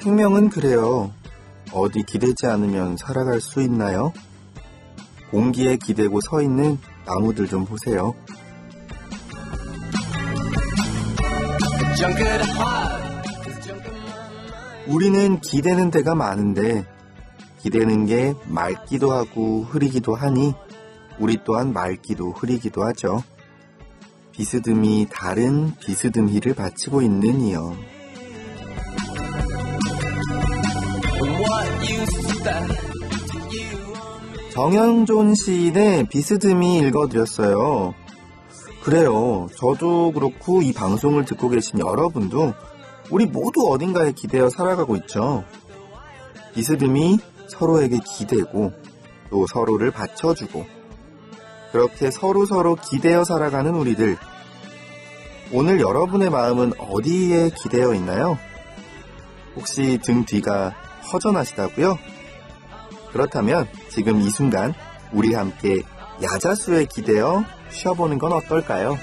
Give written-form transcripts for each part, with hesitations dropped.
생명은 그래요. 어디 기대지 않으면 살아갈 수 있나요? 공기에 기대고 서 있는 나무들 좀 보세요. 우리는 기대는 데가 많은데 기대는 게 맑기도 하고 흐리기도 하니 우리 또한 맑기도 흐리기도 하죠. 비스듬히 다른 비스듬히를 바치고 있는 이요. 정현존 시인의 비스듬히 읽어드렸어요. 그래요. 저도 그렇고 이 방송을 듣고 계신 여러분도 우리 모두 어딘가에 기대어 살아가고 있죠. 비스듬히 서로에게 기대고 또 서로를 받쳐주고 그렇게 서로 기대어 살아가는 우리들. 오늘 여러분의 마음은 어디에 기대어 있나요? 혹시 등 뒤가 허전하시다고요? 그렇다면 지금 이 순간 우리 함께 야자수에 기대어 쉬어보는 건 어떨까요?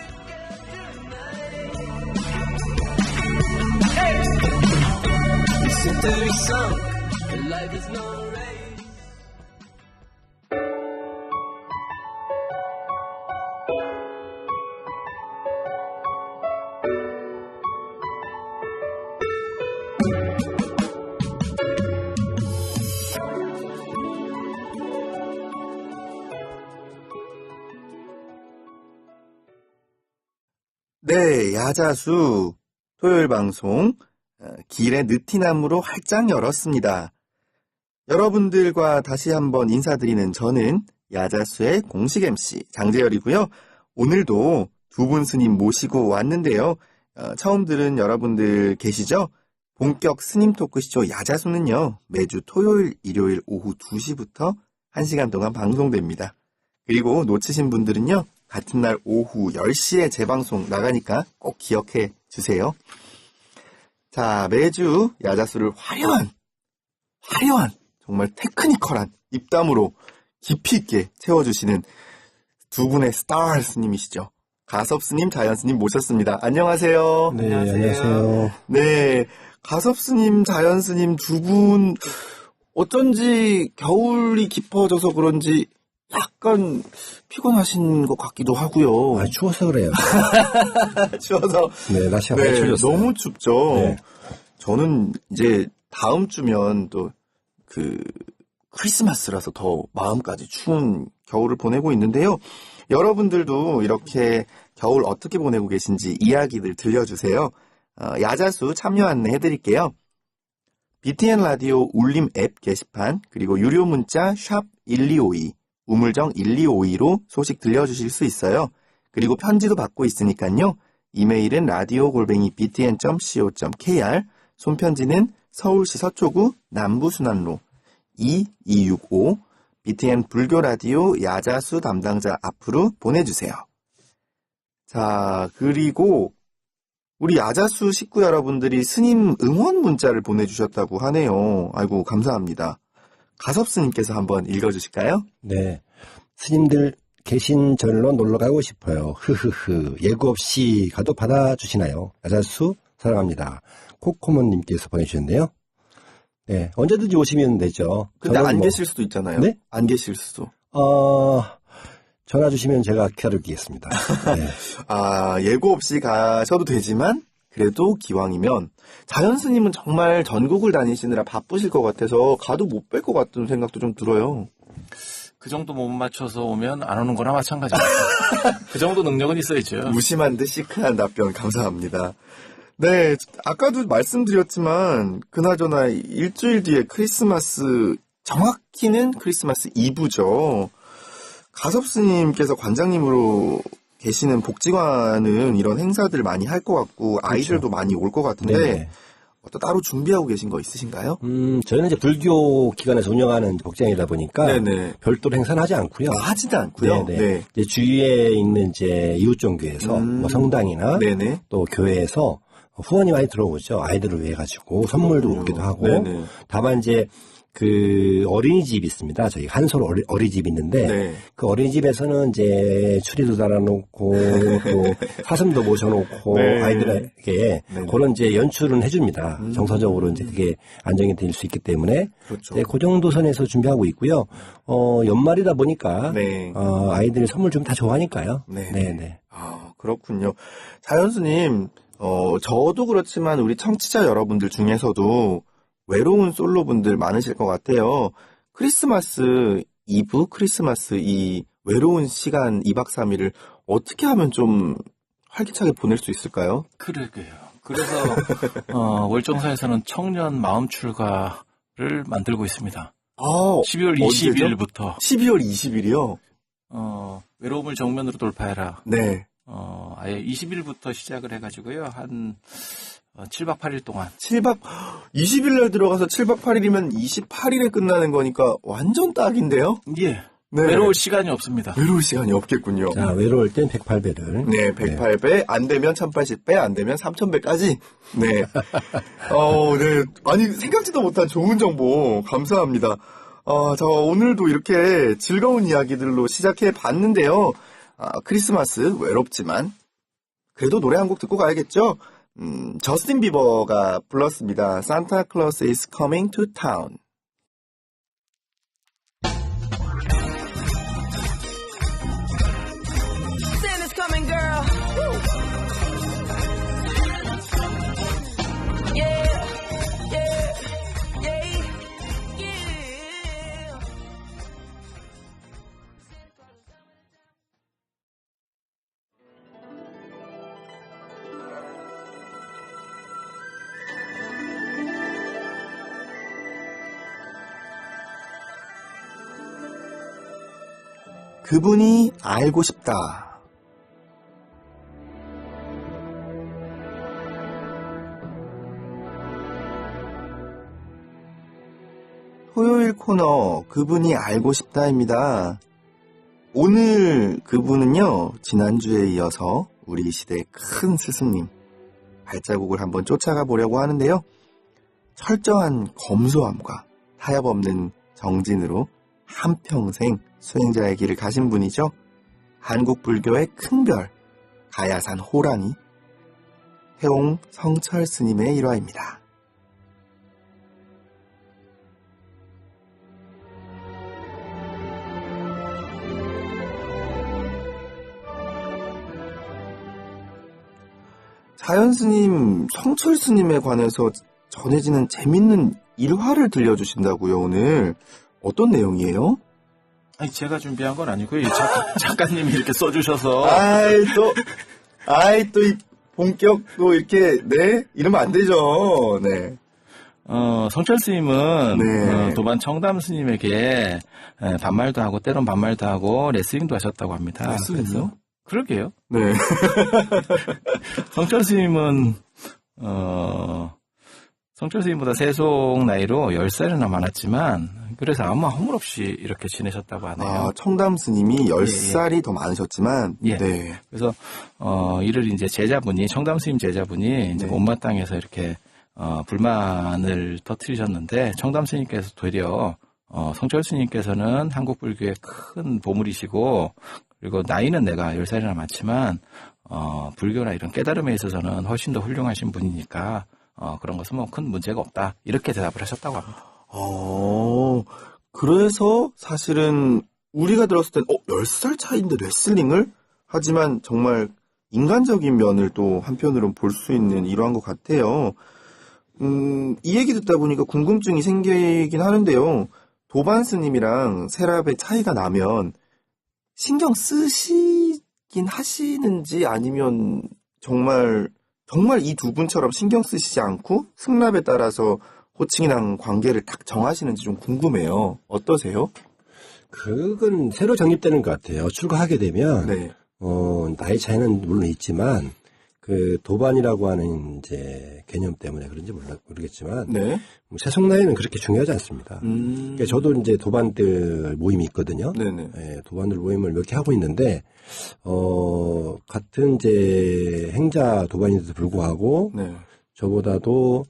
네, 야자수 토요일 방송 길의 느티나무로 활짝 열었습니다. 여러분들과 다시 한번 인사드리는 저는 야자수의 공식 MC 장재열이고요. 오늘도 두 분 스님 모시고 왔는데요. 처음 들은 여러분들 계시죠? 본격 스님 토크쇼 야자수는요. 매주 토요일, 일요일 오후 2시부터 1시간 동안 방송됩니다. 그리고 놓치신 분들은요. 같은 날 오후 10시에 재방송 나가니까 꼭 기억해 주세요. 자, 매주 야자수를 화려한 정말 테크니컬한 입담으로 깊이 있게 채워주시는 두 분의 스타 스님이시죠. 가섭스님, 자연스님 모셨습니다. 안녕하세요. 네, 안녕하세요. 네, 가섭스님, 자연스님 두 분 어쩐지 겨울이 깊어져서 그런지 약간 피곤하신 것 같기도 하고요. 추워서 그래요. 추워서. 네, 날씨가 많이 추워졌어요. 너무 춥죠. 네. 저는 이제 다음 주면 또 크리스마스라서 더 마음까지 추운 겨울을 보내고 있는데요. 여러분들도 이렇게 겨울 어떻게 보내고 계신지 이야기들 들려주세요. 야자수 참여 안내 해드릴게요. BTN 라디오 울림 앱 게시판 그리고 유료 문자 샵 1252 우물정 1252로 소식 들려주실 수 있어요. 그리고 편지도 받고 있으니까요. 이메일은 radio@btn.co.kr 손편지는 서울시 서초구 남부순환로 2265 BTN 불교라디오 야자수 담당자 앞으로 보내주세요. 자, 그리고 우리 야자수 식구 여러분들이 스님 응원 문자를 보내주셨다고 하네요. 아이고 감사합니다. 가섭스님께서 한번 읽어주실까요? 네. 스님들 계신 절로 놀러 가고 싶어요. 흐흐흐. 예고 없이 가도 받아주시나요? 야자수 사랑합니다. 코코몬님께서 보내주셨는데요. 네. 언제든지 오시면 되죠. 근데 안 계실 수도 있잖아요. 네? 안 계실 수도. 전화 주시면 제가 기다리겠습니다. 네. 예고 없이 가셔도 되지만 그래도 기왕이면 자연스님은 정말 전국을 다니시느라 바쁘실 것 같아서 가도 못 뵐 것 같은 생각도 좀 들어요. 그 정도 못 맞춰서 오면 안 오는 거나 마찬가지입니다. 그 정도 능력은 있어야죠. 무심한 듯 시크한 답변 감사합니다. 네, 아까도 말씀드렸지만 그나저나 일주일 뒤에 크리스마스, 정확히는 크리스마스 이브죠. 가섭스님께서 관장님으로 계시는 복지관은 이런 행사들 많이 할 것 같고 아이들도 그렇죠. 많이 올 것 같은데 네네. 따로 준비하고 계신 거 있으신가요? 저희는 이제 불교 기관에서 운영하는 복지관이다 보니까 네네. 별도로 행사는 하지 않고요. 하지도 않고요. 네. 이제 주위에 있는 이제 이웃종교에서 뭐 성당이나 네네. 또 교회에서 후원이 많이 들어오죠. 아이들을 위해 가지고 선물도 오기도 하고. 네네. 다만 이제 그 어린이집이 있습니다. 저희 한솔 어린이집이 있는데 네. 그 어린이집에서는 이제 추리도 달아놓고 또 사슴도 모셔놓고 네. 아이들에게 네. 그런 이제 연출은 해줍니다. 정서적으로 이제 그게 안정이 될 수 있기 때문에 그렇죠. 네, 그 정도 선에서 준비하고 있고요. 연말이다 보니까 네. 아이들이 선물 좀 다 좋아하니까요. 네. 네. 아, 그렇군요. 자연스님, 저도 그렇지만 우리 청취자 여러분들 중에서도 외로운 솔로분들 많으실 것 같아요. 크리스마스 이브, 크리스마스 이 외로운 시간 2박 3일을 어떻게 하면 좀 활기차게 보낼 수 있을까요? 그러게요. 그래서 월정사에서는 청년 마음 출가를 만들고 있습니다. 12월 언제죠? 20일부터 12월 20일이요? 외로움을 정면으로 돌파해라. 네. 아예 20일부터 시작을 해가지고요. 한 7박 8일 동안. 20일 날 들어가서 7박 8일이면 28일에 끝나는 거니까 완전 딱인데요? 예. 네. 외로울 시간이 없습니다. 외로울 시간이 없겠군요. 자, 외로울 땐 108배를. 네, 108배, 안 되면 1080배, 안 되면 3000배까지. 네. 네. 아니, 생각지도 못한 좋은 정보, 감사합니다. 자, 오늘도 이렇게 즐거운 이야기들로 시작해 봤는데요. 크리스마스, 외롭지만, 그래도 노래 한 곡 듣고 가야겠죠? 저스틴 비버가 불렀습니다. Santa Claus is coming to town. Santa's coming, girl. Woo. Yeah, yeah, yeah, yeah. 그분이 알고 싶다. 토요일 코너 그분이 알고 싶다입니다. 오늘 그분은요, 지난주에 이어서 우리 시대의 큰 스승님 발자국을 한번 쫓아가 보려고 하는데요. 철저한 검소함과 타협 없는 정진으로 한평생 수행자의 길을 가신 분이죠. 한국 불교의 큰별 가야산 호랑이 해옹 성철 스님의 일화입니다. 자연 스님, 성철 스님에 관해서 전해지는 재밌는 일화를 들려주신다고요, 오늘. 어떤 내용이에요? 아니, 제가 준비한 건 아니고요. 이 작가님이 이렇게 써주셔서. 또 이 본격도 이렇게, 네? 이러면 안 되죠. 네. 성철 스님은 네. 도반 청담 스님에게 반말도 하고 때론 반말도 하고 레슬링도 하셨다고 합니다. 레슬링이요? 그래서 그러게요. 네. 성철 스님은 성철 스님보다 세속 나이로 10살이나 많았지만 그래서 아무 허물 없이 이렇게 지내셨다고 하네요. 청담 스님이 10살이 더 많으셨지만, 예. 네. 그래서 이를 이제 제자분이 청담 스님 제자분이 이제 네. 못마땅해서 이렇게 불만을 터뜨리셨는데 청담 스님께서 되려 성철 스님께서는 한국 불교의 큰 보물이시고 그리고 나이는 내가 10살이나 많지만 불교나 이런 깨달음에 있어서는 훨씬 더 훌륭하신 분이니까 그런 것은 뭐 큰 문제가 없다. 이렇게 대답을 하셨다고 합니다. 그래서 사실은 우리가 들었을 땐 10살 차이인데 레슬링을? 하지만 정말 인간적인 면을 또 한편으로는 볼 수 있는 일화인 것 같아요. 이 얘기 듣다 보니까 궁금증이 생기긴 하는데요. 도반 스님이랑 세랍의 차이가 나면 신경 쓰시긴 하시는지 아니면 정말 이 두 분처럼 신경 쓰시지 않고 승랍에 따라서 호칭이랑 관계를 딱 정하시는지 좀 궁금해요. 어떠세요? 그건 새로 정립되는 것 같아요. 출가하게 되면 네. 나이 차이는 물론 있지만 그 도반이라고 하는 이제 개념 때문에 그런지 모르겠지만 네. 세속 나이는 그렇게 중요하지 않습니다. 그러니까 저도 이제 도반들 모임이 있거든요. 네네. 예, 도반들 모임을 몇 개 하고 있는데 같은 이제 행자 도반인데도 불구하고 네. 저보다도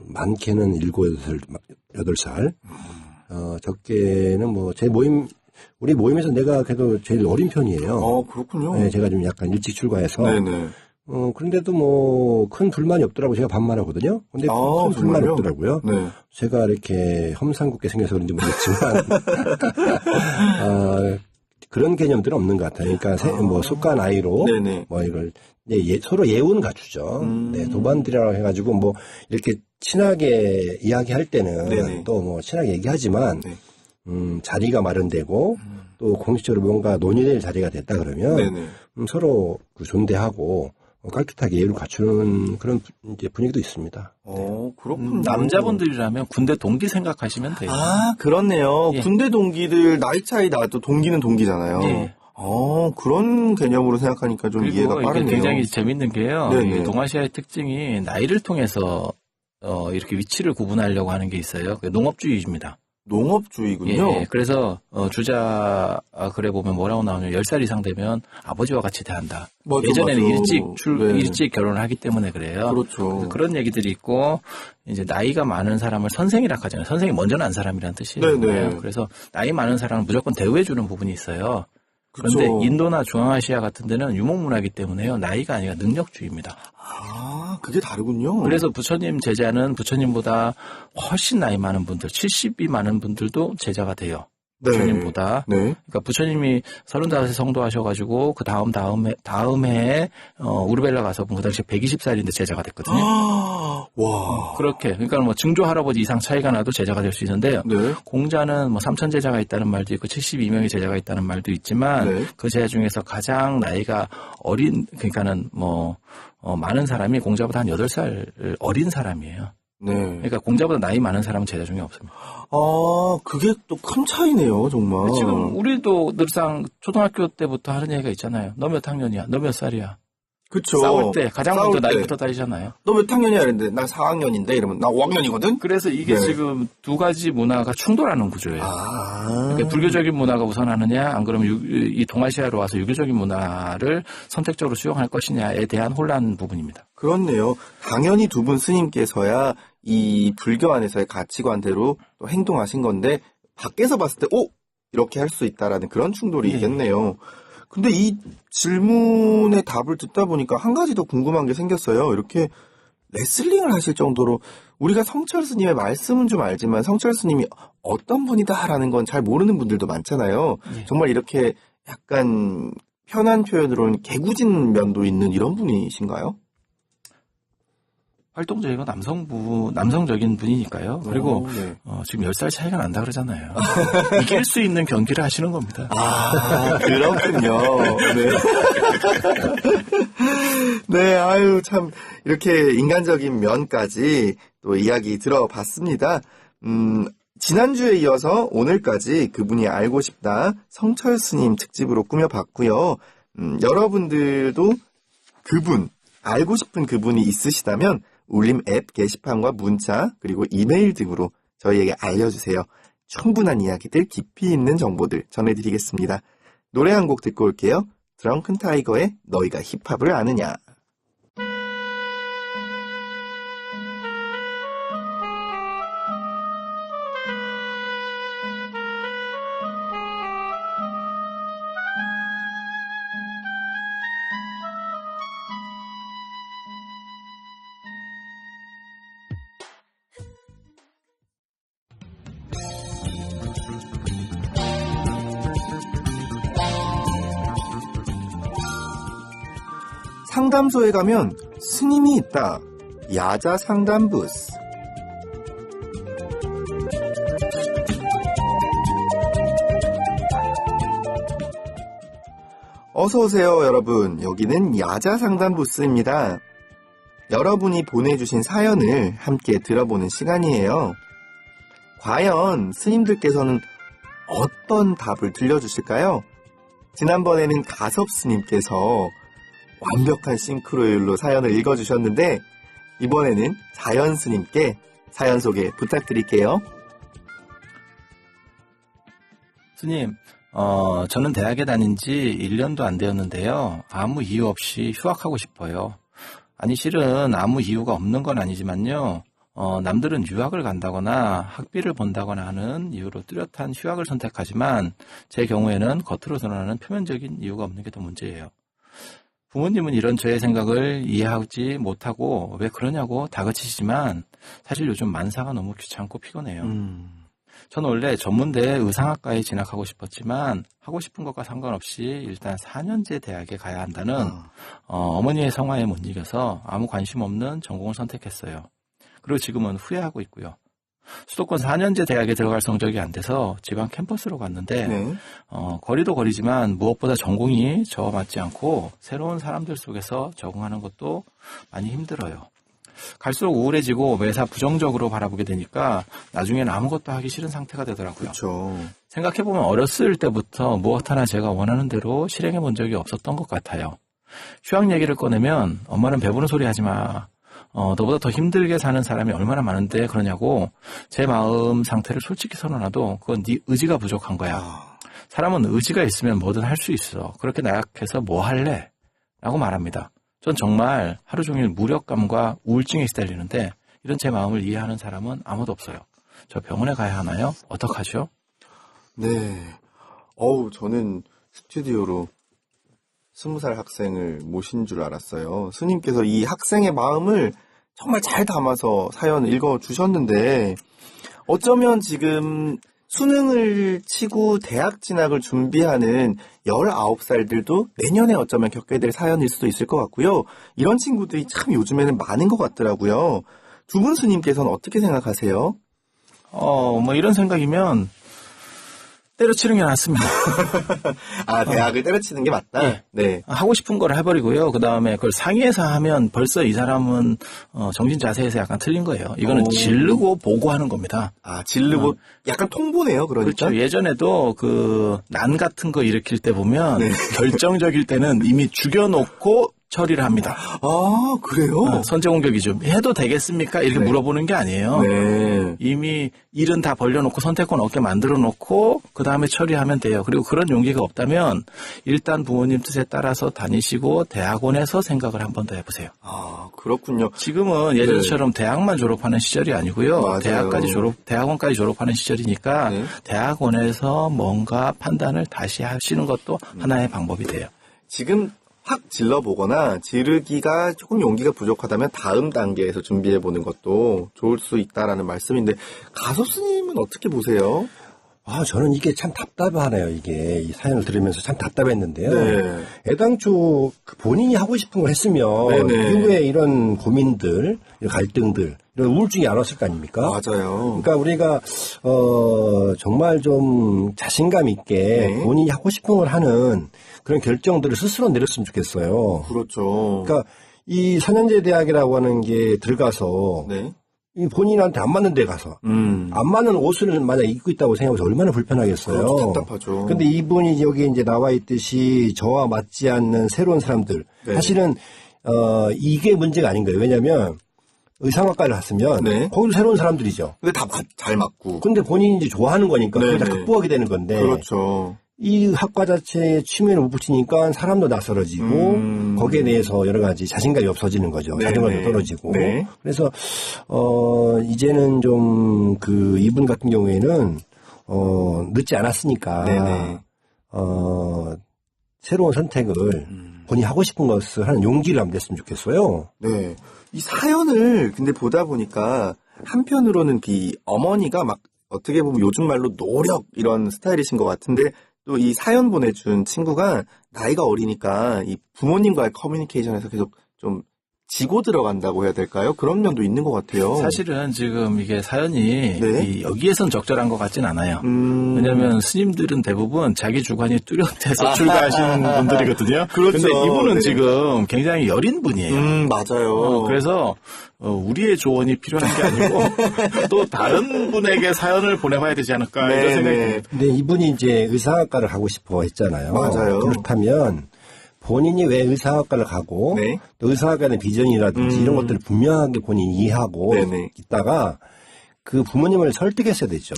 많게는 7, 8살 28살. 적게는 뭐, 우리 모임에서 내가 그래도 제일 어린 편이에요. 그렇군요. 네, 제가 좀 약간 일찍 출가해서. 네네. 그런데도 뭐, 큰 불만이 없더라고. 제가 반말하거든요. 근데 큰 불만이 정말요? 없더라고요. 네. 제가 이렇게 험상궂게 생겨서 그런지 모르겠지만, 그런 개념들은 없는 것 같아요. 그러니까, 뭐, 습관 아이로, 네네. 뭐, 이걸, 서로 예우는 갖추죠. 네, 도반들이라고 해가지고, 뭐, 이렇게 친하게 이야기할 때는 네네. 또 뭐, 친하게 얘기하지만, 네. 자리가 마련되고, 또 공식적으로 뭔가 논의될 자리가 됐다 그러면, 네네. 서로 존대하고, 깔끗하게 예우를 갖추는 그런 이제 분위기도 있습니다. 그렇군요. 남자분들이라면 군대 동기 생각하시면 돼요. 그렇네요. 예. 군대 동기들 나이 차이 나도 동기는 동기잖아요. 예. 그런 개념으로 생각하니까 좀 이해가 그리고 이게 빠르네요. 굉장히 재밌는 게요. 네네. 이 동아시아의 특징이 나이를 통해서 이렇게 위치를 구분하려고 하는 게 있어요. 그게 농업주의입니다. 농업주의군요. 예, 그래서 글에 보면 뭐라고 나오냐면 10살 이상 되면 아버지와 같이 대한다. 맞아, 예전에는 맞아. 네. 일찍 결혼을 하기 때문에 그래요. 그렇죠. 그런 얘기들이 있고 이제 나이가 많은 사람을 선생이라 하잖아요. 선생이 먼저 난 사람이라는 뜻이에요. 네네. 그래서 나이 많은 사람은 무조건 대우해 주는 부분이 있어요. 그런데 그쵸. 인도나 중앙아시아 같은 데는 유목문화이기 때문에요. 나이가 아니라 능력주의입니다. 그게 다르군요. 그래서 부처님 제자는 부처님보다 훨씬 나이 많은 분들, 70이 많은 분들도 제자가 돼요. 네. 부처님보다. 네. 그러니까 부처님이 35세 성도하셔가지고 그 다음 해에 우르벨라 가서 그 당시에 120살인데 제자가 됐거든요. 와. 그렇게. 그러니까 뭐 증조 할아버지 이상 차이가 나도 제자가 될 수 있는데요. 네. 공자는 뭐 3천 제자가 있다는 말도 있고 72명의 제자가 있다는 말도 있지만 네. 그 제자 중에서 가장 나이가 어린 그러니까는 많은 사람이 공자보다 한 8살 어린 사람이에요. 네. 그러니까 공자보다 나이 많은 사람은 제자 중에 없습니다. 그게 또 큰 차이네요, 정말. 지금 우리도 늘상 초등학교 때부터 하는 얘기가 있잖아요. 너 몇 학년이야? 너 몇 살이야? 그쵸. 싸울 때 가장 싸울 먼저 때. 나이부터 따지잖아요. 너 몇 학년이야? 이랬는데, 나 4학년인데? 이러면, 나 5학년이거든? 그래서 이게 네. 지금 두 가지 문화가 충돌하는 구조예요. 그러니까 불교적인 문화가 우선하느냐, 안 그러면 이 동아시아로 와서 유교적인 문화를 선택적으로 수용할 것이냐에 대한 혼란 부분입니다. 그렇네요. 당연히 두 분 스님께서야 이 불교 안에서의 가치관대로 또 행동하신 건데, 밖에서 봤을 때, 이렇게 할 수 있다라는 그런 충돌이 예. 있겠네요. 근데 이 질문의 답을 듣다 보니까 한 가지 더 궁금한 게 생겼어요. 이렇게 레슬링을 하실 정도로 우리가 성철 스님의 말씀은 좀 알지만 성철 스님이 어떤 분이다라는 건 잘 모르는 분들도 많잖아요. 예. 정말 이렇게 약간 편한 표현으로는 개구진 면도 있는 이런 분이신가요? 활동적이고 남성적인 분이니까요. 그리고 네. 지금 10살 차이가 난다 그러잖아요. 이길 수 있는 경기를 하시는 겁니다. 그렇군요. 네. 네, 아유, 참, 이렇게 인간적인 면까지 또 이야기 들어봤습니다. 지난주에 이어서 오늘까지 그분이 알고 싶다 성철 스님 특집으로 꾸며봤고요. 여러분들도 그분, 알고 싶은 그분이 있으시다면 울림 앱 게시판과 문자 그리고 이메일 등으로 저희에게 알려주세요. 충분한 이야기들, 깊이 있는 정보들 전해드리겠습니다. 노래 한 곡 듣고 올게요. 드렁큰 타이거의 너희가 힙합을 아느냐. 상담소에 가면 스님이 있다. 야자 상담 부스. 어서 오세요, 여러분. 여기는 야자 상담 부스입니다. 여러분이 보내주신 사연을 함께 들어보는 시간이에요. 과연 스님들께서는 어떤 답을 들려주실까요? 지난번에는 가섭 스님께서 완벽한 싱크로율로 사연을 읽어주셨는데 이번에는 자연 스님께 사연 소개 부탁드릴게요. 스님, 저는 대학에 다닌 지 1년도 안 되었는데요. 아무 이유 없이 휴학하고 싶어요. 아니, 실은 아무 이유가 없는 건 아니지만요. 남들은 유학을 간다거나 학비를 번다거나 하는 이유로 뚜렷한 휴학을 선택하지만 제 경우에는 겉으로 드러나는 표면적인 이유가 없는 게 더 문제예요. 부모님은 이런 저의 생각을 이해하지 못하고 왜 그러냐고 다그치시지만 사실 요즘 만사가 너무 귀찮고 피곤해요. 저는 원래 전문대 의상학과에 진학하고 싶었지만 하고 싶은 것과 상관없이 일단 4년제 대학에 가야 한다는 어머니의 성화에 못 이겨서 아무 관심 없는 전공을 선택했어요. 그리고 지금은 후회하고 있고요. 수도권 4년제 대학에 들어갈 성적이 안 돼서 지방 캠퍼스로 갔는데 네. 거리도 거리지만 무엇보다 전공이 저와 맞지 않고 새로운 사람들 속에서 적응하는 것도 많이 힘들어요. 갈수록 우울해지고 매사 부정적으로 바라보게 되니까 나중에는 아무것도 하기 싫은 상태가 되더라고요. 그렇죠. 생각해보면 어렸을 때부터 무엇 하나 제가 원하는 대로 실행해 본 적이 없었던 것 같아요. 휴학 얘기를 꺼내면 엄마는 배부른 소리 하지 마. 너보다 더 힘들게 사는 사람이 얼마나 많은데 그러냐고 제 마음 상태를 솔직히 선언해도 그건 네 의지가 부족한 거야. 사람은 의지가 있으면 뭐든 할 수 있어. 그렇게 나약해서 뭐 할래? 라고 말합니다. 전 정말 하루 종일 무력감과 우울증에 시달리는데 이런 제 마음을 이해하는 사람은 아무도 없어요. 저 병원에 가야 하나요? 어떡하죠? 네. 저는 스튜디오로 20살 학생을 모신 줄 알았어요. 스님께서 이 학생의 마음을 정말 잘 담아서 사연을 읽어주셨는데 어쩌면 지금 수능을 치고 대학 진학을 준비하는 19살들도 내년에 어쩌면 겪게 될 사연일 수도 있을 것 같고요. 이런 친구들이 참 요즘에는 많은 것 같더라고요. 두 분 스님께서는 어떻게 생각하세요? 뭐 이런 생각이면 때려치는 게 낫습니다. 대학을 때려치는 게 맞다? 예. 네. 하고 싶은 걸 해버리고요. 그 다음에 그걸 상의해서 하면 벌써 이 사람은 정신 자세에서 약간 틀린 거예요. 이거는 지르고 보고하는 겁니다. 지르고 약간 통보네요. 그러니까. 그렇죠. 예전에도 그 난 같은 거 일으킬 때 보면 네. 결정적일 때는 이미 죽여놓고 처리를 합니다. 그래요? 선제 공격이죠. 해도 되겠습니까? 이렇게 네. 물어보는 게 아니에요. 네. 이미 일은 다 벌려놓고 선택권 없게 만들어놓고 그 다음에 처리하면 돼요. 그리고 그런 용기가 없다면 일단 부모님 뜻에 따라서 다니시고 대학원에서 생각을 한 번 더 해보세요. 그렇군요. 지금은 예전처럼 대학만 졸업하는 시절이 아니고요. 맞아요. 대학원까지 졸업하는 시절이니까 네. 대학원에서 뭔가 판단을 다시 하시는 것도 하나의 방법이 돼요. 지금 확 질러보거나 지르기가 조금 용기가 부족하다면 다음 단계에서 준비해보는 것도 좋을 수 있다라는 말씀인데 가섭 스님은 어떻게 보세요? 저는 이게 참 답답하네요. 이게 이 사연을 들으면서 참 답답했는데요. 네. 애당초 본인이 하고 싶은 걸 했으면 네네. 이후에 이런 고민들, 이런 갈등들, 이런 우울증이 안 왔을 거 아닙니까? 맞아요. 그러니까 우리가 정말 좀 자신감 있게 네. 본인이 하고 싶은 걸 하는 그런 결정들을 스스로 내렸으면 좋겠어요. 그렇죠. 그러니까 이 4년제 대학이라고 하는 게 들어가서 네. 이 본인한테 안 맞는 데 가서 안 맞는 옷을 만약 입고 있다고 생각해서 얼마나 불편하겠어요. 그렇죠. 답답하죠. 근데 이분이 여기 이제 나와 있듯이 저와 맞지 않는 새로운 사람들. 네. 사실은 이게 문제가 아닌 거예요. 왜냐하면 의상학과를 갔으면 네. 거기도 새로운 사람들이죠. 근데 다 잘 맞고. 근데 본인이 이제 좋아하는 거니까 그걸 다 네네. 극복하게 되는 건데 그렇죠. 이 학과 자체에 취미를 못 붙이니까 사람도 낯설어지고 거기에 대해서 여러 가지 자신감이 없어지는 거죠. 네네. 자존감도 떨어지고. 네. 그래서 이제는 좀 그 이분 같은 경우에는 늦지 않았으니까 네네. 새로운 선택을 본인이 하고 싶은 것을 하는 용기를 한번 냈으면 좋겠어요. 네. 이 사연을 근데 보다 보니까 한편으로는 이 어머니가 막 어떻게 보면 요즘 말로 노력 이런 스타일이신 것 같은데 또 이 사연 보내준 친구가 나이가 어리니까 이 부모님과의 커뮤니케이션에서 계속 좀 지고 들어간다고 해야 될까요? 그런 면도 있는 것 같아요. 사실은 지금 이게 사연이 네. 여기에선 적절한 것 같진 않아요. 왜냐하면 스님들은 대부분 자기 주관이 뚜렷해서 출가하신 분들이거든요. 그렇죠. 근데 이분은 네. 지금 굉장히 여린 분이에요. 맞아요. 그래서 우리의 조언이 필요한 게 아니고 또 다른 분에게 사연을 보내봐야 되지 않을까 이런 생각이 듭니다. 근데 이분이 이제 의사학과를 가고 싶어 했잖아요. 맞아요. 그렇다면 본인이 왜 의사학과를 가고 네. 또 의사학과의 비전이라든지 이런 것들을 분명하게 본인이 이해하고 네네. 있다가 그 부모님을 설득했어야 되죠.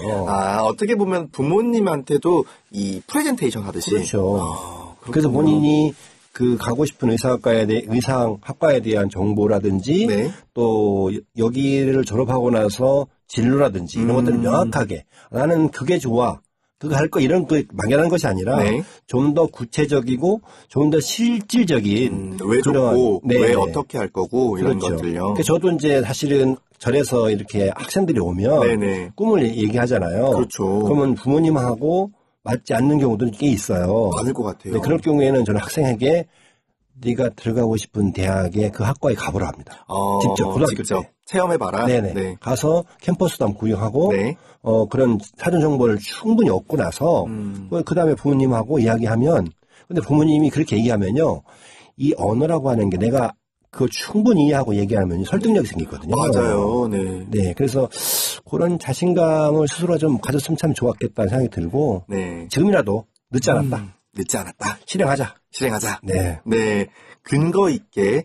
어떻게 보면 부모님한테도 이 프레젠테이션 하듯이. 그렇죠. 그렇군요. 그래서 본인이 그 가고 싶은 의상학과에 대한 정보라든지 네. 또 여기를 졸업하고 나서 진로라든지 이런 것들을 명확하게 나는 그게 좋아. 그거 할 거 이런 그 막연한 것이 아니라 네. 좀 더 구체적이고 좀 더 실질적인 왜 그런- 좋고 네. 왜 어떻게 할 거고 이런 그렇죠. 것들요. 그러니까 저도 이제 사실은 절에서 이렇게 학생들이 오면 네네. 꿈을 얘기하잖아요. 그렇죠. 그러면 부모님하고 맞지 않는 경우도 꽤 있어요. 많을 것 같아요. 네, 그럴 경우에는 저는 학생에게 네가 들어가고 싶은 대학에 그 학과에 가보라 합니다. 직접 고등학교 직접 때. 체험해봐라. 네네. 네. 가서 캠퍼스도 한번 구경하고 네. 그런 사전 정보를 충분히 얻고 나서 그 다음에 부모님하고 이야기하면 근데 부모님이 그렇게 얘기하면요 이 언어라고 하는 게 내가 그거 충분히 이해하고 얘기하면 설득력이 생기거든요. 맞아요. 네. 네, 그래서 그런 자신감을 스스로 좀 가졌으면 참 좋았겠다는 생각이 들고 네. 지금이라도 늦지 않았다. 늦지 않았다. 실행하자. 실행하자. 네. 네. 근거 있게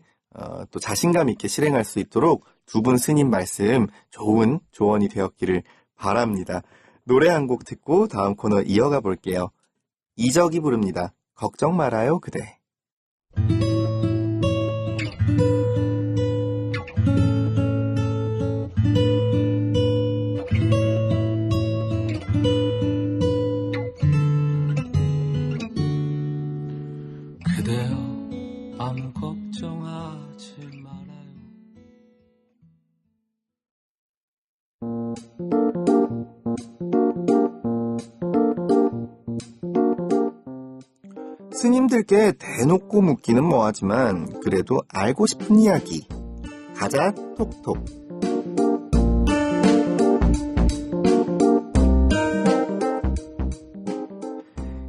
또 자신감 있게 실행할 수 있도록 두 분 스님 말씀 좋은 조언이 되었기를 바랍니다. 노래 한 곡 듣고 다음 코너 이어가 볼게요. 이적이 부릅니다. 걱정 말아요 그대. 그대여 아무 걱정하지 말아요. 스님들께 대놓고 묻기는 뭐하지만 그래도 알고 싶은 이야기. 가자 톡톡.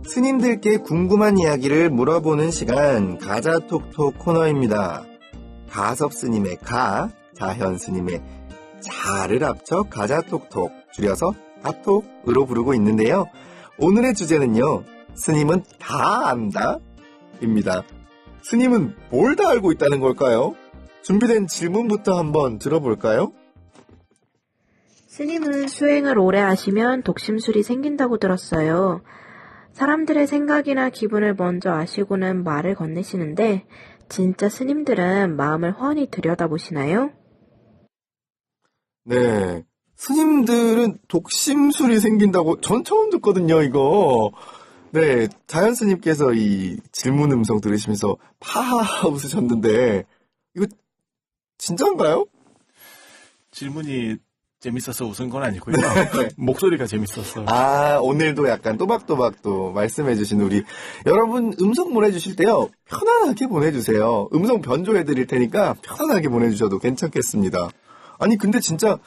스님들께 궁금한 이야기를 물어보는 시간 가자 톡톡 코너입니다. 가섭 스님의 가, 자현 스님의 자를 합쳐 가자 톡톡, 줄여서 가톡으로 부르고 있는데요. 오늘의 주제는요. 스님은 다 안다? 입니다. 스님은 뭘 다 알고 있다는 걸까요? 준비된 질문부터 한번 들어볼까요? 스님은 수행을 오래 하시면 독심술이 생긴다고 들었어요. 사람들의 생각이나 기분을 먼저 아시고는 말을 건네시는데 진짜 스님들은 마음을 훤히 들여다보시나요? 네. 스님들은 독심술이 생긴다고 전 처음 듣거든요, 이거. 네. 자연 스님께서 이 질문 음성 들으시면서 파하 웃으셨는데 이거 진짜인가요? 질문이 재밌어서 웃은 건 아니고요. 목소리가 재밌었어. 아, 오늘도 약간 또박또박 또 말씀해주신 우리 여러분 음성 보내주실 때요. 편안하게 보내주세요. 음성 변조해드릴 테니까 편안하게 보내주셔도 괜찮겠습니다. 아니, 근데 진짜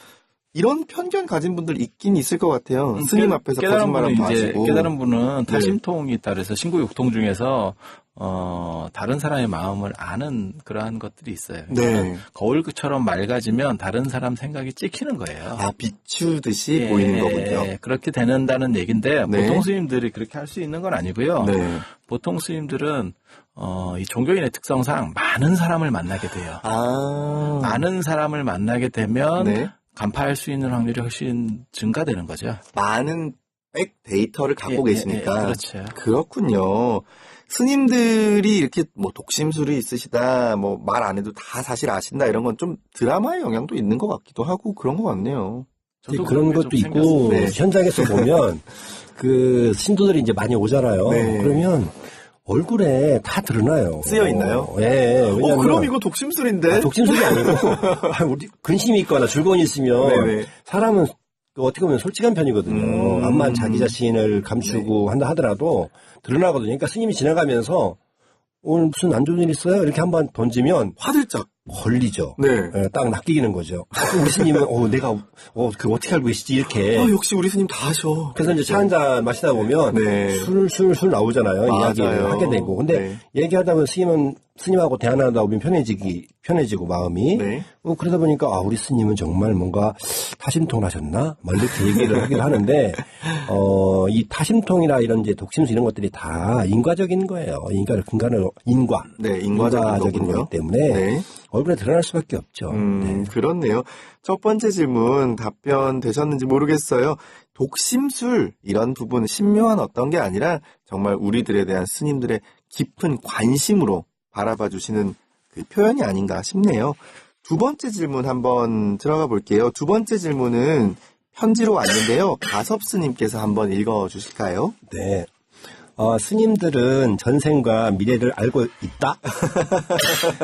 이런 편견 가진 분들 있긴 있을 것 같아요. 스님 앞에서 거짓말하면 다 아시고. 깨달은 분은 네. 타심통이 있다 그래서 신구육통 중에서 다른 사람의 마음을 아는 그러한 것들이 있어요. 네. 거울처럼 맑아지면 다른 사람 생각이 찍히는 거예요. 아, 비추듯이 보이는 거군요. 그렇게 되는다는 얘기인데 네. 보통 스님들이 그렇게 할 수 있는 건 아니고요. 네. 보통 스님들은 이 종교인의 특성상 많은 사람을 만나게 돼요. 아. 많은 사람을 만나게 되면 네. 간파할 수 있는 확률이 훨씬 증가되는 거죠. 많은 백 데이터를 갖고 계시니까. 그렇죠. 그렇군요. 스님들이 이렇게 뭐 독심술이 있으시다, 뭐 말 안 해도 다 사실 아신다 이런 건 좀 드라마의 영향도 있는 것 같기도 하고 그런 것 같네요. 저도 그런 게 것도 좀 있고 생겼어요. 네. 현장에서 보면 그 신도들이 이제 많이 오잖아요. 네. 그러면 얼굴에 다 드러나요. 쓰여 있나요? 예. 왜냐면 그럼 이거 독심술인데? 독심술이 아니고 우리 근심이 있거나 즐거움이 있으면 네네. 사람은 어떻게 보면 솔직한 편이거든요. 암만 자기 자신을 감추고 한다 하더라도 드러나거든요. 그러니까 스님이 지나가면서 오늘 무슨 안 좋은 일 있어요? 이렇게 한번 던지면 화들짝. 걸리죠. 네. 예, 딱 낚이는 거죠. 그럼 우리 스님은 내가 그 어떻게 알고 계시지 이렇게. 역시 우리 스님 다 하셔. 그래서 이제 차 한잔 마시다 보면 네. 술 나오잖아요. 맞아요. 이야기를 하게 되고. 근데 네. 얘기하다 보면 스님하고 대화하다 보면 편해지고 마음이. 네. 그러다 보니까 우리 스님은 정말 뭔가 타심통하셨나? 막 이렇게 얘기를 하기도 하는데 이 타심통이나 이런 이제 독심술 이런 것들이 다 인과적인 거예요. 네, 인과적인 거군요. 거기 때문에 네. 얼굴에 드러날 수밖에 없죠. 네. 그렇네요. 첫 번째 질문 답변 되셨는지 모르겠어요. 독심술 이런 부분 신묘한 어떤 게 아니라 정말 우리들에 대한 스님들의 깊은 관심으로 바라봐 주시는 그 표현이 아닌가 싶네요. 두 번째 질문 한번 들어가 볼게요. 두 번째 질문은 편지로 왔는데요. 가섭스님께서 한번 읽어주실까요? 네. 스님들은 전생과 미래를 알고 있다?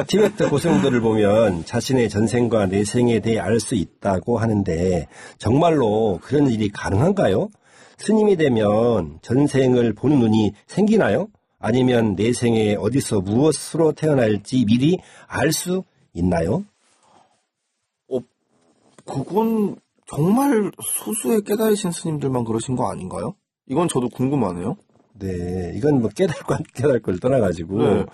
티베트 고승들을 보면 자신의 전생과 내생에 대해 알 수 있다고 하는데 정말로 그런 일이 가능한가요? 스님이 되면 전생을 보는 눈이 생기나요? 아니면 내생에 어디서 무엇으로 태어날지 미리 알 수 있나요? 그건 정말 소수의 깨달으신 스님들만 그러신 거 아닌가요? 이건 저도 궁금하네요. 네, 이건 뭐 깨달고 안 깨달고를 떠나가지고, 네.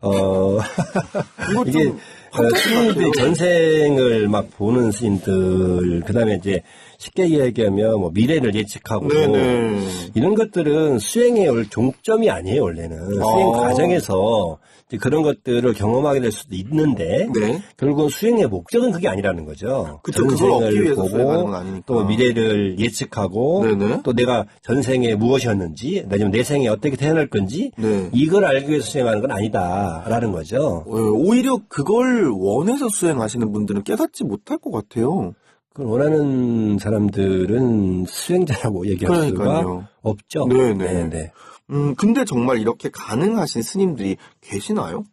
이거 이게 좀 판타지 스님들이 같아요. 전생을 막 보는 스님들, 그 다음에 이제 쉽게 얘기하면 뭐 미래를 예측하고, 네네. 이런 것들은 수행에 올 종점이 아니에요, 원래는. 수행 과정에서 이제 그런 것들을 경험하게 될 수도 있는데, 네. 결국은 수행의 목적은 그게 아니라는 거죠. 그쵸, 그걸 얻기 위해서 수행하는 건 보고, 아니니까. 또 미래를 예측하고, 네네. 또 내가 전생에 무엇이었는지, 아니면 내생에 어떻게 태어날 건지, 네. 이걸 알기 위해서 수행하는 건 아니다라는 거죠. 오히려 그걸 원해서 수행하시는 분들은 깨닫지 못할 것 같아요. 그걸 원하는 사람들은 수행자라고 얘기할 수가 그러니까요. 없죠. 네네. 네. 근데 정말 이렇게 가능하신 스님들이 계시나요?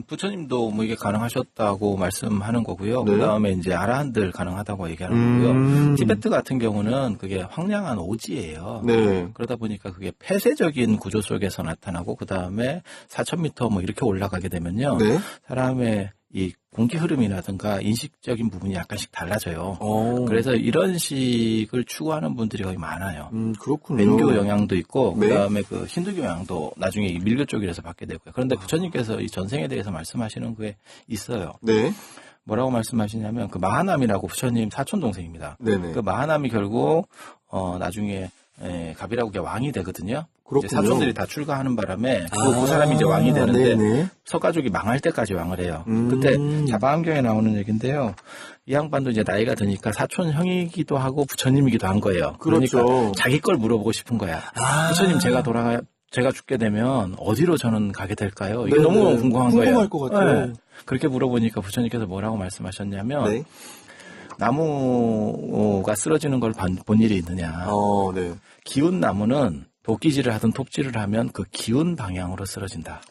부처님도 뭐 이게 가능하셨다고 말씀하는 거고요. 네. 그 다음에 이제 아라한들 가능하다고 얘기하는 거고요. 티베트 같은 경우는 그게 황량한 오지예요. 네. 그러다 보니까 그게 폐쇄적인 구조 속에서 나타나고 그 다음에 4,000m 뭐 이렇게 올라가게 되면요. 네. 사람의 이 공기 흐름이라든가 인식적인 부분이 약간씩 달라져요. 어. 그래서 이런 식을 추구하는 분들이 거의 많아요. 그렇군요. 멘교 영향도 있고 네. 그다음에 그 힌두교 영향도 나중에 이 밀교 쪽이라서 받게 되고요. 그런데 부처님께서 이 전생에 대해서 말씀하시는 게 있어요. 네. 뭐라고 말씀하시냐면 그 마하남이라고 부처님 사촌 동생입니다. 네네. 그 마하남이 결국 나중에 갑이라고 왕이 되거든요. 이제 그렇군요. 사촌들이 다 출가하는 바람에 그 사람이 이제 왕이 되는데 네네. 서가족이 망할 때까지 왕을 해요. 음. 그때 자바암경에 나오는 얘기인데요. 이 양반도 이제 나이가 드니까 사촌 형이기도 하고 부처님이기도 한 거예요. 그렇죠. 그러니까 자기 걸 물어보고 싶은 거야. 부처님 제가 죽게 되면 어디로 저는 가게 될까요? 이게 네네. 너무 궁금한 거예요. 궁금할 것 같아요. 네. 그렇게 물어보니까 부처님께서 뭐라고 말씀하셨냐면 네. 나무가 쓰러지는 걸 본 일이 있느냐. 네. 기운 나무는 도끼질을 하든 톱질을 하면 그 기운 방향으로 쓰러진다.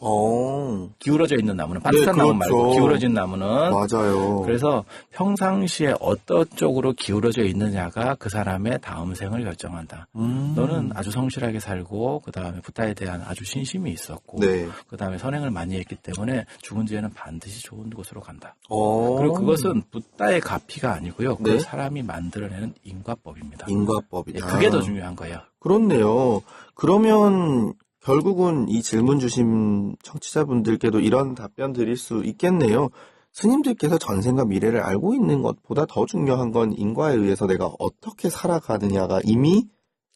기울어져 있는 나무는 반듯한 네, 나무 그렇죠. 말고 기울어진 나무는 맞아요. 그래서 평상시에 어떤 쪽으로 기울어져 있느냐가 그 사람의 다음 생을 결정한다. 너는 아주 성실하게 살고 그 다음에 부타에 대한 아주 신심이 있었고 네. 그 다음에 선행을 많이 했기 때문에 죽은 뒤에는 반드시 좋은 곳으로 간다. 어. 그리고 그것은 부타의 가피가 아니고요. 그 네. 사람이 만들어내는 인과법입니다. 인과법이다. 예, 그게 더 중요한 거예요. 그렇네요. 그러면 결국은 이 질문 주신 청취자분들께도 이런 답변 드릴 수 있겠네요. 스님들께서 전생과 미래를 알고 있는 것보다 더 중요한 건 인과에 의해서 내가 어떻게 살아가느냐가 이미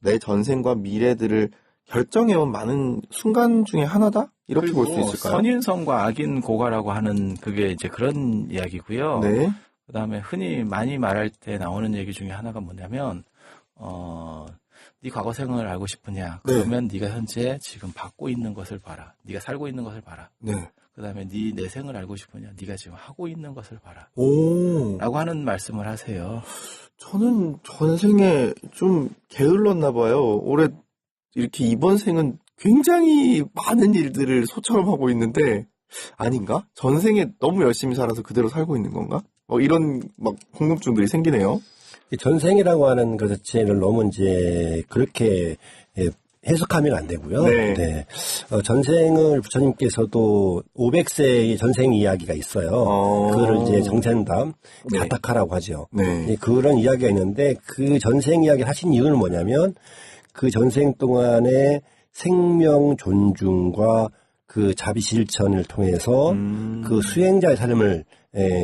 내 전생과 미래들을 결정해온 많은 순간 중에 하나다? 이렇게 볼 수 그리고 있을까요? 선인성과 악인 고가라고 하는 그게 이제 그런 이야기고요. 네. 그다음에 흔히 많이 말할 때 나오는 얘기 중에 하나가 뭐냐면 네 과거생을 알고 싶으냐? 그러면 네가 현재 지금 받고 있는 것을 봐라. 네가 살고 있는 것을 봐라. 네. 그다음에 네 내생을 알고 싶으냐? 네가 지금 하고 있는 것을 봐라. 오. 라고 하는 말씀을 하세요. 저는 전생에 좀 게을렀나 봐요. 올해 이렇게 이번 생은 굉장히 많은 일들을 소처럼 하고 있는데 아닌가? 전생에 너무 열심히 살아서 그대로 살고 있는 건가? 이런 궁금증들이 생기네요. 전생이라고 하는 것 자체를 너무 이제 그렇게 해석하면 안 되고요. 네. 전생을 부처님께서도 500세의 전생 이야기가 있어요. 그거를 이제 정생담, 네. 가타카라고 하죠. 네. 그런 이야기가 있는데 그 전생 이야기를 하신 이유는 뭐냐면 그 전생 동안의 생명 존중과 그 자비 실천을 통해서 그 수행자의 삶을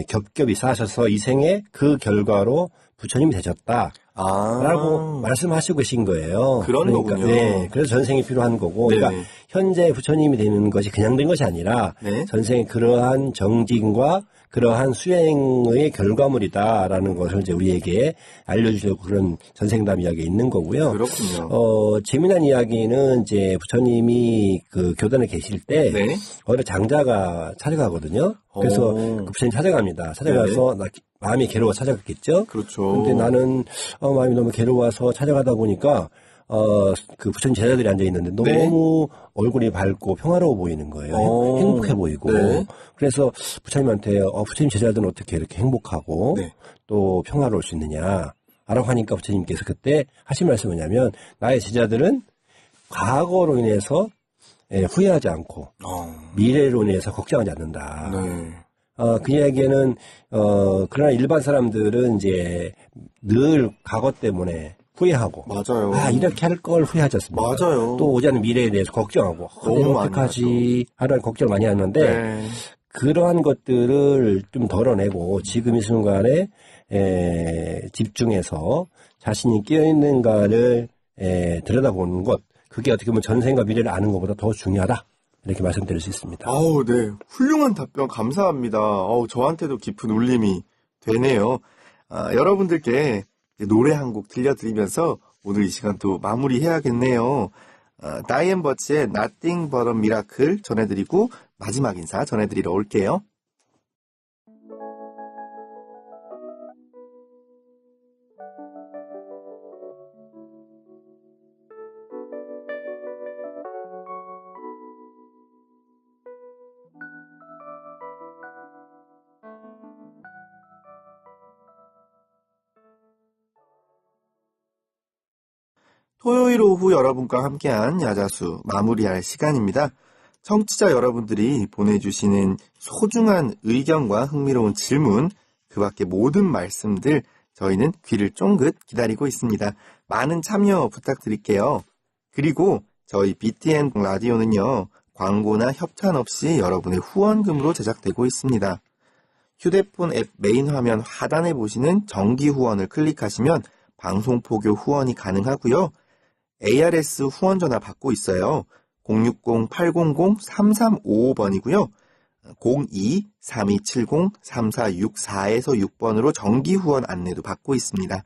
겹겹이 쌓으셔서 이 생에 그 결과로 부처님이 되셨다. 라고 말씀하시고 계신 거예요. 그런 거군요. 네, 그래서 전생이 필요한 거고, 네. 그러니까 현재 부처님이 되는 것이 그냥 된 것이 아니라 네. 전생에 그러한 정진과 그러한 수행의 결과물이다라는 것을 이제 우리에게 알려주려고 그런 전생담 이야기가 있는 거고요. 그렇군요. 재미난 이야기는 이제 부처님이 그 교단에 계실 때 네. 어느 장자가 찾아가거든요. 그래서 그 부처님 찾아갑니다. 찾아가서 나 마음이 괴로워 찾아갔겠죠. 그렇죠. 근데 나는 마음이 너무 괴로워서 찾아가다 보니까 그 부처님 제자들이 앉아 있는데 너무 얼굴이 밝고 평화로워 보이는 거예요. 행복해 보이고. 네. 그래서 부처님한테 부처님 제자들은 어떻게 이렇게 행복하고 네. 또 평화로울 수 있느냐 라고 하니까 부처님께서 그때 하신 말씀은 뭐냐면 나의 제자들은 과거로 인해서 후회하지 않고 미래로 인해서 걱정하지 않는다. 네. 그 이야기는 그러나 일반 사람들은 이제 늘 과거 때문에 후회하고 맞아요. 이렇게 할 걸 후회하지 않습니까? 맞아요. 또 오지 않는 미래에 대해서 걱정하고 너무 많이 어떡하지 하는 걱정을 많이 하는데 네. 그러한 것들을 좀 덜어내고 지금 이 순간에 집중해서 자신이 끼어있는가를 들여다보는 것, 그게 어떻게 보면 전생과 미래를 아는 것보다 더 중요하다. 이렇게 말씀드릴 수 있습니다. 아우, 네. 훌륭한 답변 감사합니다. 저한테도 깊은 울림이 되네요. 여러분들께 노래 한 곡 들려드리면서 오늘 이 시간도 마무리해야겠네요. 다이앤 버츠의 Nothing But a Miracle 전해드리고 마지막 인사 전해드리러 올게요. 토요일 오후 여러분과 함께한 야자수 마무리할 시간입니다. 청취자 여러분들이 보내주시는 소중한 의견과 흥미로운 질문, 그 밖에 모든 말씀들 저희는 귀를 쫑긋 기다리고 있습니다. 많은 참여 부탁드릴게요. 그리고 저희 BTN 라디오는요, 광고나 협찬 없이 여러분의 후원금으로 제작되고 있습니다. 휴대폰 앱 메인 화면 하단에 보시는 정기 후원을 클릭하시면 방송포교 후원이 가능하고요. ARS 후원 전화 받고 있어요. 060-800-3355번이고요. 02-3270-3464에서 6번으로 정기 후원 안내도 받고 있습니다.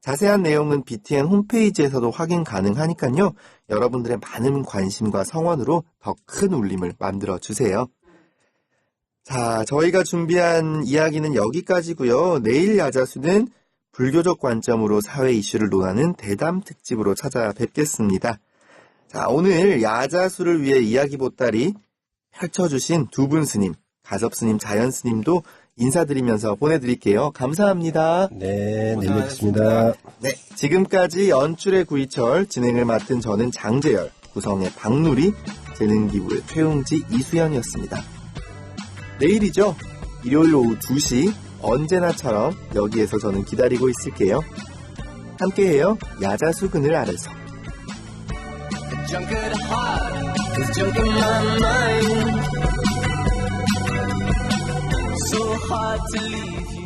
자세한 내용은 BTN 홈페이지에서도 확인 가능하니까요. 여러분들의 많은 관심과 성원으로 더 큰 울림을 만들어주세요. 자, 저희가 준비한 이야기는 여기까지고요. 내일 야자수는 불교적 관점으로 사회 이슈를 논하는 대담 특집으로 찾아뵙겠습니다. 자, 오늘 야자수를 위해 이야기 보따리 펼쳐주신 두 분 스님, 가섭 스님, 자연 스님도 인사드리면서 보내드릴게요. 감사합니다. 네, 내일 뵙겠습니다. 네, 지금까지 연출의 구이철, 진행을 맡은 저는 장재열, 구성의 박누리, 재능기부의 최웅지, 이수연이었습니다. 내일이죠. 일요일 오후 2시 언제나처럼 여기에서 저는 기다리고 있을게요. 함께해요. 야자수 그늘 아래서. Junk of the heart is junk in my mind. So hard to leave you.